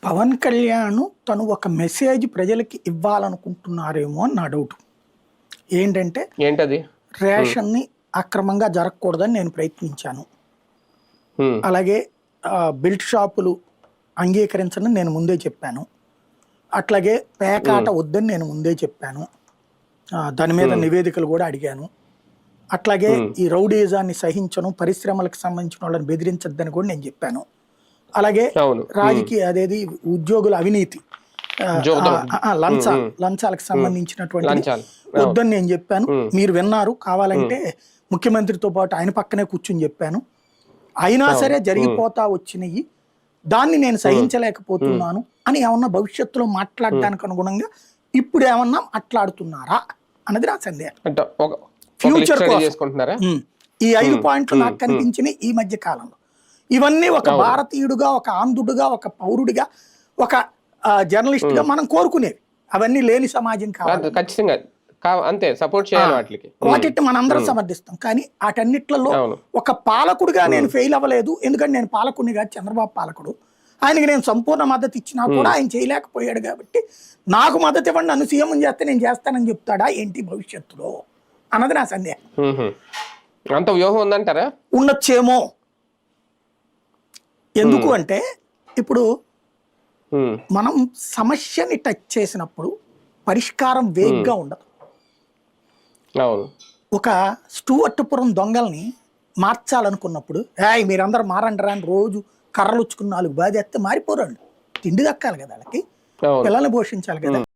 పవన్ కళ్యాణ్ తను ఒక మెసేజ్ ప్రజలకి ఇవ్వాలనుకుంటున్నారేమో అని నా డౌట్. ఏంటంటే ఏంటది? రేషన్ని అక్రమంగా జరగకూడదని నేను ప్రయత్నించాను. అలాగే బెల్ట్ షాపులు అంగీకరించని నేను ముందే చెప్పాను. అట్లాగే పేకాట వద్దని నేను ముందే చెప్పాను. దాని మీద నివేదికలు కూడా అడిగాను. అట్లాగే ఈ రౌడీజాన్ని సహించను, పరిశ్రమలకు సంబంధించిన వాళ్ళని బెదిరించద్దని కూడా నేను చెప్పాను. అలాగే రాజకీయ అదేది ఉద్యోగుల అవినీతి, లంచాలకు సంబంధించినటువంటి వద్దని నేను చెప్పాను. మీరు విన్నారు. కావాలంటే ముఖ్యమంత్రితో పాటు ఆయన పక్కనే కూర్చుని చెప్పాను. అయినా సరే జరిగిపోతా వచ్చినాయి, దాన్ని నేను సహించలేకపోతున్నాను అని ఏమన్నా భవిష్యత్తులో మాట్లాడడానికి అనుగుణంగా ఇప్పుడు ఏమన్నా మాట్లాడుతున్నారా అన్నది నా సందేహం. ఫ్యూచర్ ఈ 5 పాయింట్లు నాకు కనిపించినాయి ఈ మధ్య కాలంలో. ఇవన్నీ ఒక భారతీయుడుగా, ఒక ఆంధ్రుడుగా, ఒక పౌరుడిగా, ఒక జర్నలిస్ట్ గా మనం కోరుకునేవి. అవన్నీ లేని సమాజం కావాలి, ఖచ్చితంగా అంతే, సపోర్ట్ చేయాలి. వాటిని మనందరం సమర్థిస్తాం. కానీ వాటన్నిట్లలో ఒక పాలకుడిగా నేను ఫెయిల్ అవ్వలేదు. ఎందుకంటే నేను పాలకుడిని కాదు, చంద్రబాబు పాలకుడు. ఆయనకి నేను సంపూర్ణ మద్దతు ఇచ్చినా కూడా ఆయన చేయలేకపోయాడు. కాబట్టి నాకు మద్దతు ఇవ్వండి, నన్ను సీఎం చేస్తే నేను చేస్తానని చెప్తాడా ఏంటి భవిష్యత్తులో అన్నది నా సందేహం. అంత వ్యూహం ఉందంటారా? ఉండొచ్చేమో. ఎందుకు అంటే ఇప్పుడు మనం సమస్యని టచ్ చేసినప్పుడు పరిష్కారం వేగ్గా ఉండదు. ఒక స్టూవర్ట్పురం దొంగల్ని మార్చాలనుకున్నప్పుడు మీరందరూ మారండరా అని రోజు కర్రలు ఉచ్చుకున్న 4 బాధేస్తే మారిపోరండి. తిండి దక్కాలి కదా, వాళ్ళకి పిల్లల్ని పోషించాలి కదా.